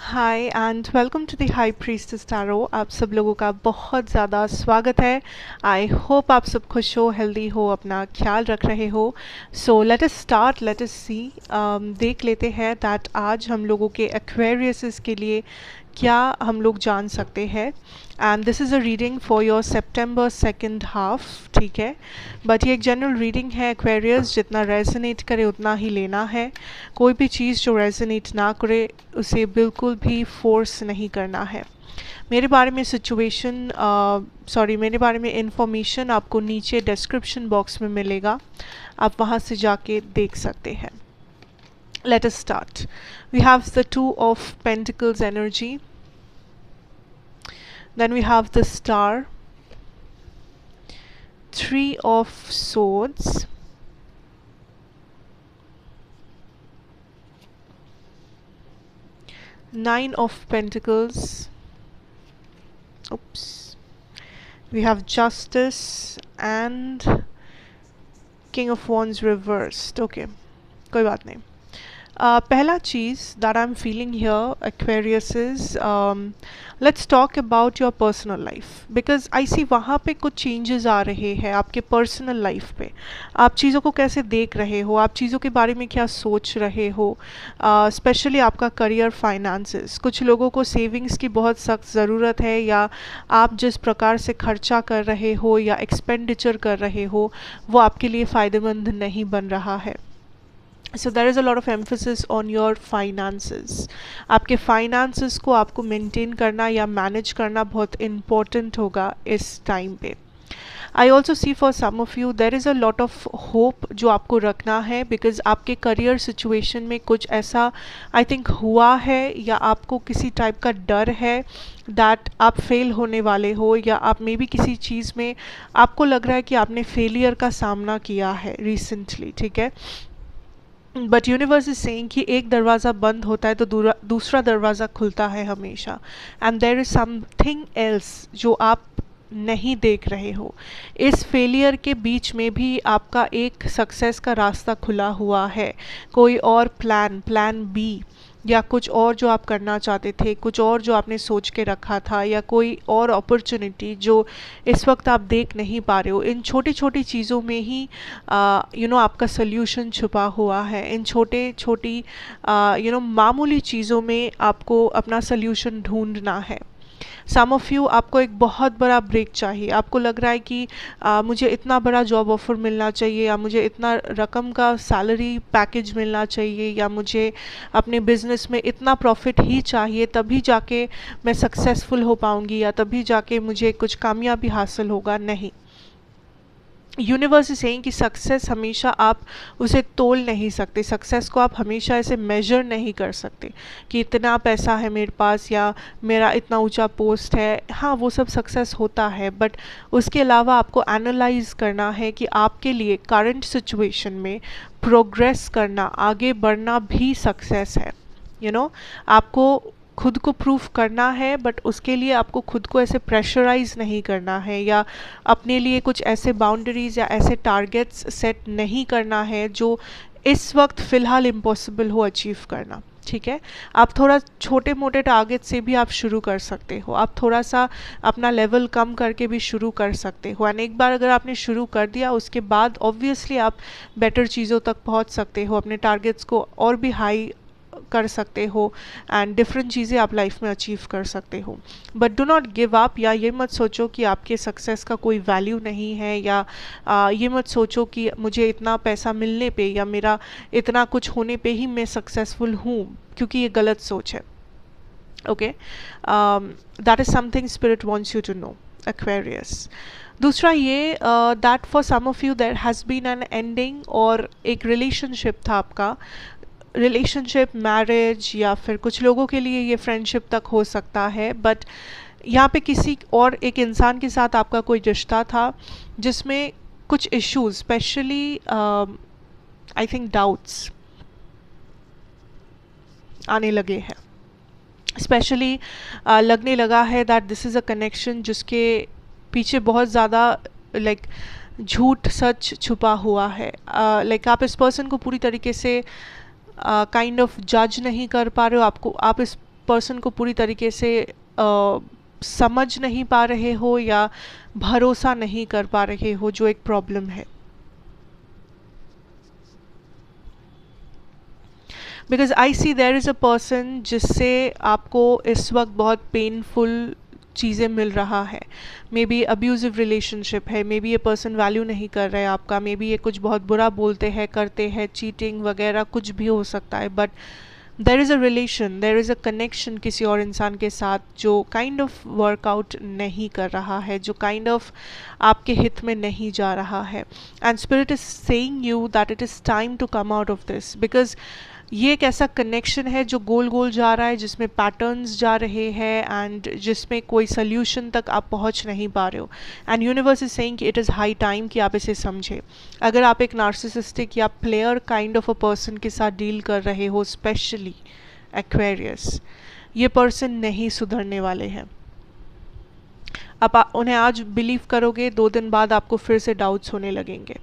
Hi and welcome to the high priestess tarot. आप सब लोगों का बहुत ज़्यादा स्वागत है। आई होप आप सब खुश हो, हेल्दी हो, अपना ख्याल रख रहे हो। So let us start, let us see. देख लेते हैं दैट आज हम लोगों के एक्वेरियस के लिए क्या हम लोग जान सकते हैं। And this is a reading for your September second half, ठीक है। बट ये एक जनरल रीडिंग है एक्वेरियस, जितना रेजोनेट करे उतना ही लेना है। कोई भी चीज़ जो रेजोनेट ना करे उसे बिल्कुल भी फोर्स नहीं करना है। मेरे बारे में मेरे बारे में इंफॉर्मेशन आपको नीचे डिस्क्रिप्शन बॉक्स में मिलेगा, आप वहाँ से जाके देख सकते हैं। Let us start. We have the Two of Pentacles energy. Then we have the Star, Three of Swords, Nine of Pentacles. Oops. We have Justice and King of Wands reversed. Okay, कोई बात नहीं। पहला चीज़ that I am feeling here Aquarius is, let's talk about your personal life, because I see वहाँ पे कुछ changes आ रहे हैं आपके पर्सनल लाइफ पे। आप चीज़ों को कैसे देख रहे हो, आप चीज़ों के बारे में क्या सोच रहे हो, स्पेशली आपका करियर, फाइनेंसेस। कुछ लोगों को सेविंग्स की बहुत सख्त ज़रूरत है, या आप जिस प्रकार से खर्चा कर रहे हो या एक्सपेंडिचर कर रहे हो वो आपके लिए फ़ायदेमंद नहीं बन रहा है। So there is a lot of emphasis on your finances. आपके finances को आपको maintain करना या manage करना बहुत important होगा इस time पे। I also see for some of you there is a lot of hope जो आपको रखना है, because आपके career situation में कुछ ऐसा I think हुआ है, या आपको किसी type का डर है that आप fail होने वाले हो, या आप मे बी किसी चीज़ में आपको लग रहा है कि आपने failure का सामना किया है recently, ठीक है। बट यूनिवर्स इज सेइंग कि एक दरवाज़ा बंद होता है तो दूसरा दरवाज़ा खुलता है हमेशा, and there is something else जो आप नहीं देख रहे हो। इस फेलियर के बीच में भी आपका एक सक्सेस का रास्ता खुला हुआ है। कोई और प्लान बी, या कुछ और जो आप करना चाहते थे, कुछ और जो आपने सोच के रखा था, या कोई और अपॉर्चुनिटी जो इस वक्त आप देख नहीं पा रहे हो। इन छोटी छोटी चीज़ों में ही आपका सल्यूशन छुपा हुआ है। इन छोटी मामूली चीज़ों में आपको अपना सल्यूशन ढूंढना है। सम ऑफ़ यू, आपको एक बहुत बड़ा ब्रेक चाहिए। आपको लग रहा है कि मुझे इतना बड़ा जॉब ऑफ़र मिलना चाहिए, या मुझे इतना रकम का सैलरी पैकेज मिलना चाहिए, या मुझे अपने बिज़नेस में इतना प्रॉफिट ही चाहिए, तभी जाके मैं सक्सेसफुल हो पाऊँगी, या तभी जाके मुझे कुछ कामयाबी हासिल होगा। नहीं, यूनिवर्स इज सेइंग कि सक्सेस हमेशा आप उसे तोल नहीं सकते। सक्सेस को आप हमेशा ऐसे मेजर नहीं कर सकते कि इतना पैसा है मेरे पास, या मेरा इतना ऊंचा पोस्ट है। हाँ, वो सब सक्सेस होता है, बट उसके अलावा आपको एनालाइज करना है कि आपके लिए करंट सिचुएशन में प्रोग्रेस करना, आगे बढ़ना भी सक्सेस है। आपको खुद को प्रूफ करना है, बट उसके लिए आपको खुद को ऐसे प्रेशराइज नहीं करना है, या अपने लिए कुछ ऐसे बाउंड्रीज या ऐसे टारगेट्स सेट नहीं करना है जो इस वक्त फ़िलहाल इम्पॉसिबल हो अचीव करना, ठीक है। आप थोड़ा छोटे मोटे टारगेट से भी आप शुरू कर सकते हो। आप थोड़ा सा अपना लेवल कम करके भी शुरू कर सकते हो, एंड एक बार अगर आपने शुरू कर दिया उसके बाद ऑब्वियसली आप बेटर चीज़ों तक पहुंच सकते हो, अपने टारगेट्स को और भी हाई कर सकते हो, एंड डिफरेंट चीज़ें आप लाइफ में अचीव कर सकते हो। But do not give up, या ये मत सोचो कि आपके सक्सेस का कोई वैल्यू नहीं है, या ये मत सोचो कि मुझे इतना पैसा मिलने पे या मेरा इतना कुछ होने पे ही मैं सक्सेसफुल हूँ, क्योंकि ये गलत सोच है। Okay, that is something spirit wants you to know, Aquarius. दूसरा ये, that for some of you there has been an ending, और एक रिलेशनशिप था आपका, रिलेशनशिप, मैरिज, या फिर कुछ लोगों के लिए ये फ्रेंडशिप तक हो सकता है। बट यहाँ पे किसी और एक इंसान के साथ आपका कोई रिश्ता था जिसमें कुछ issues, specially I think doubts आने लगे हैं। स्पेशली लगने लगा है that this is a connection जिसके पीछे बहुत ज़्यादा लाइक झूठ सच छुपा हुआ है। लाइक आप इस पर्सन को पूरी तरीके से काइंड ऑफ जज नहीं कर पा रहे हो, आप इस पर्सन को पूरी तरीके से समझ नहीं पा रहे हो या भरोसा नहीं कर पा रहे हो, जो एक प्रॉब्लम है। Because I see there is a person जिससे आपको इस वक्त बहुत पेनफुल चीज़ें मिल रहा है। मे बी अब्यूजिव रिलेशनशिप है, मे बी ये पर्सन वैल्यू नहीं कर रहा है आपका, मे बी ये कुछ बहुत बुरा बोलते हैं, करते हैं, चीटिंग वगैरह कुछ भी हो सकता है, but there is a relation, there is a connection किसी और इंसान के साथ जो काइंड ऑफ वर्कआउट नहीं कर रहा है, जो काइंड ऑफ आपके हित में नहीं जा रहा है। And spirit is saying you that it is time to come out of this, because ये एक ऐसा कनेक्शन है जो गोल गोल जा रहा है, जिसमें पैटर्न्स जा रहे हैं एंड जिसमें कोई सल्यूशन तक आप पहुंच नहीं पा रहे हो। एंड यूनिवर्स इज सेइंग कि इट इज़ हाई टाइम कि आप इसे समझें। अगर आप एक नार्सिसिस्टिक या player kind of a person के साथ डील कर रहे हो, स्पेशली एक्वेरियस, ये पर्सन नहीं सुधरने वाले हैं। आप उन्हें आज बिलीव करोगे, 2 दिन बाद आपको फिर से डाउट्स होने लगेंगे।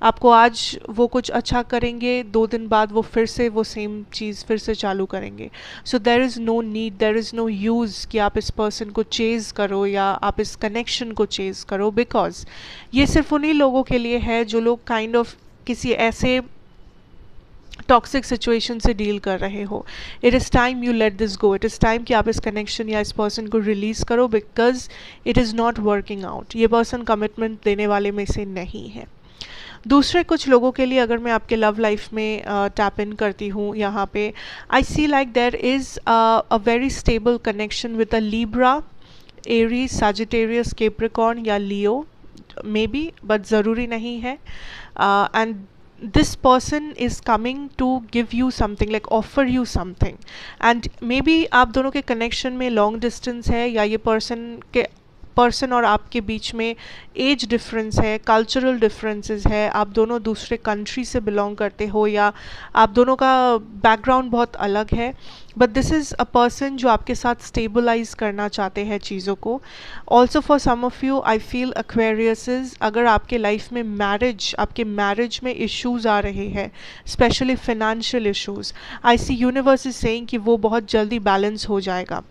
आपको आज वो कुछ अच्छा करेंगे, 2 दिन बाद वो फिर से वो सेम चीज़ फिर से चालू करेंगे। So there is no need, there is no use कि आप इस पर्सन को चेज़ करो या आप इस कनेक्शन को चेज़ करो, बिकॉज ये सिर्फ उन्हीं लोगों के लिए है जो लोग काइंड ऑफ किसी ऐसे टॉक्सिक सिचुएशन से डील कर रहे हो। It is time you let this go, it is time कि आप इस कनेक्शन या इस पर्सन को रिलीज़ करो, because it is not working out. ये पर्सन कमिटमेंट देने वाले में से नहीं है। दूसरे कुछ लोगों के लिए अगर मैं आपके लव लाइफ में टैप इन करती हूँ यहाँ पे, I see like there is a very stable connection with a Libra, Aries, Sagittarius, Capricorn या लियो, मे बी, बट ज़रूरी नहीं है। And this person is coming to give you something, like offer you something, and maybe आप दोनों के connection में long distance है, या ये पर्सन और आपके बीच में एज डिफरेंस है, कल्चरल डिफरेंसेस है, आप दोनों दूसरे कंट्री से बिलोंग करते हो या आप दोनों का बैकग्राउंड बहुत अलग है, but this is a person जो आपके साथ स्टेबलाइज करना चाहते हैं चीज़ों को। Also for some of you I feel Aquariuses, अगर आपके लाइफ में आपके मैरिज में इश्यूज आ रहे हैं, specially financial issues, I see universe is saying कि वो बहुत जल्दी बैलेंस हो जाएगा।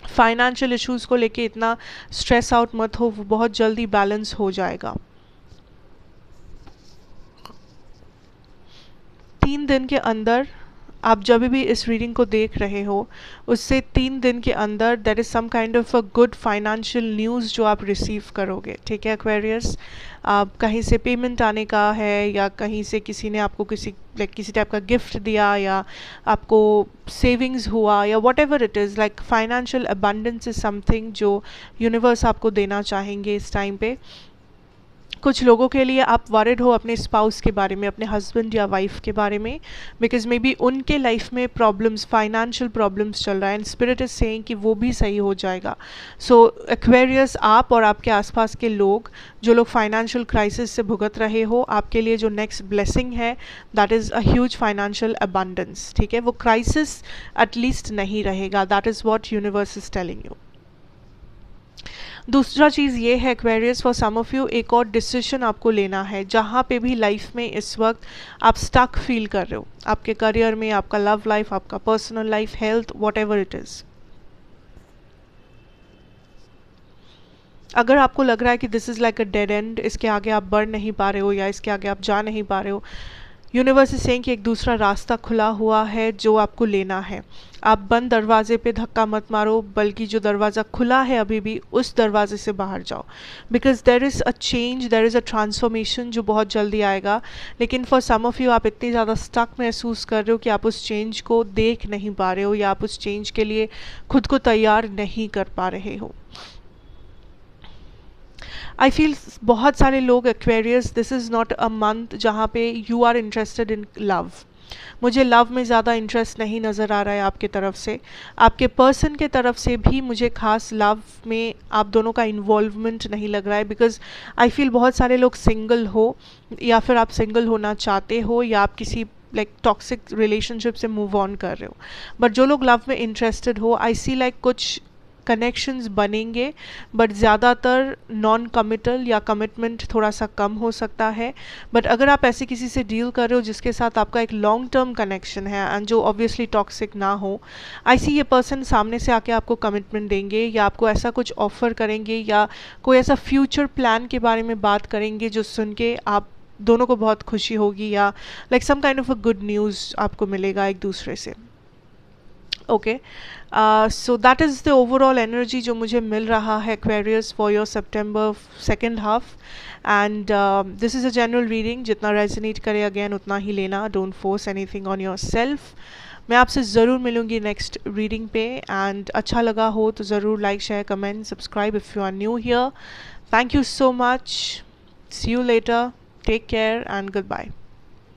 फाइनेंशियल इश्यूज़ को लेके इतना स्ट्रेस आउट मत हो, वो बहुत जल्दी बैलेंस हो जाएगा। 3 दिन के अंदर, आप जब भी इस रीडिंग को देख रहे हो, उससे 3 दिन के अंदर there is some kind of a good financial news जो आप रिसीव करोगे। ठीक है एक्वेरियस, आप कहीं से पेमेंट आने का है, या कहीं से किसी ने आपको किसी टाइप का गिफ्ट दिया, या आपको सेविंग्स हुआ, या what ever it is, like financial abundance is something जो यूनिवर्स आपको देना चाहेंगे इस टाइम पे। कुछ लोगों के लिए आप वरिड हो अपने स्पाउस के बारे में, अपने हस्बैंड या वाइफ के बारे में, बिकॉज मे बी उनके लाइफ में प्रॉब्लम्स, फाइनेंशियल प्रॉब्लम्स चल रहा है, एंड स्पिरिट इज सेइंग कि वो भी सही हो जाएगा। सो एक्वेरियस, आप और आपके आसपास के लोग, जो लोग फाइनेंशियल क्राइसिस से भुगत रहे हो, आपके लिए जो नेक्स्ट ब्लेसिंग है that is a huge financial abundance. ठीक है, वो क्राइसिस एटलीस्ट नहीं रहेगा, that is what universe is telling you. दूसरा चीज़ ये है Aquarius, for some of you एक और डिसीजन आपको लेना है, जहाँ पे भी लाइफ में इस वक्त आप स्टक फील कर रहे हो, आपके करियर में, आपका लव लाइफ, आपका personal life, health, what ever it is. अगर आपको लग रहा है कि this is like a dead and, इसके आगे आप बढ़ नहीं पा रहे हो या इसके आगे आप जा नहीं पा रहे हो, यूनिवर्स इज सेइंग कि एक दूसरा रास्ता खुला हुआ है जो आपको लेना है। आप बंद दरवाजे पे धक्का मत मारो, बल्कि जो दरवाज़ा खुला है अभी भी, उस दरवाजे से बाहर जाओ, because there is a change, there is a transformation जो बहुत जल्दी आएगा। लेकिन फॉर सम ऑफ यू आप इतनी ज़्यादा स्टक महसूस कर रहे हो कि आप उस चेंज को देख नहीं पा रहे हो, या आप उस चेंज के लिए खुद को तैयार नहीं कर पा रहे हो। आई फील बहुत सारे लोग Aquarius, this is not a month जहाँ पे you are interested in love. मुझे लव में ज़्यादा इंटरेस्ट नहीं नज़र आ रहा है आपके तरफ से, आपके पर्सन के तरफ से भी मुझे खास लव में आप दोनों का इन्वॉल्वमेंट नहीं लग रहा है, बिकॉज आई फील बहुत सारे लोग सिंगल हो, या फिर आप सिंगल होना चाहते हो, या आप किसी लाइक टॉक्सिक रिलेशनशिप से मूव ऑन कर रहे हो। बट जो लोग लव में इंटरेस्टेड हो, आई सी लाइक कुछ कनेक्शंस बनेंगे, बट ज़्यादातर नॉन कमिटल या कमिटमेंट थोड़ा सा कम हो सकता है। बट अगर आप ऐसे किसी से डील कर रहे हो जिसके साथ आपका एक लॉन्ग टर्म कनेक्शन है एंड जो ऑब्वियसली टॉक्सिक ना हो, आई सी ये पर्सन सामने से आके आपको कमिटमेंट देंगे या आपको ऐसा कुछ ऑफर करेंगे या कोई ऐसा फ्यूचर प्लान के बारे में बात करेंगे जो सुन के आप दोनों को बहुत खुशी होगी, या like some kind of a good news आपको मिलेगा एक दूसरे से। Okay, so that is the overall energy जो मुझे मिल रहा है Aquarius for your September second half. And this is a general reading, जितना रेजोनेट करे अगेन उतना ही लेना, don't force anything on yourself. मैं आपसे ज़रूर मिलूँगी नेक्स्ट रीडिंग पे, एंड अच्छा लगा हो तो ज़रूर like share comment subscribe if you are new here. Thank you so much, see you later, take care and good bye.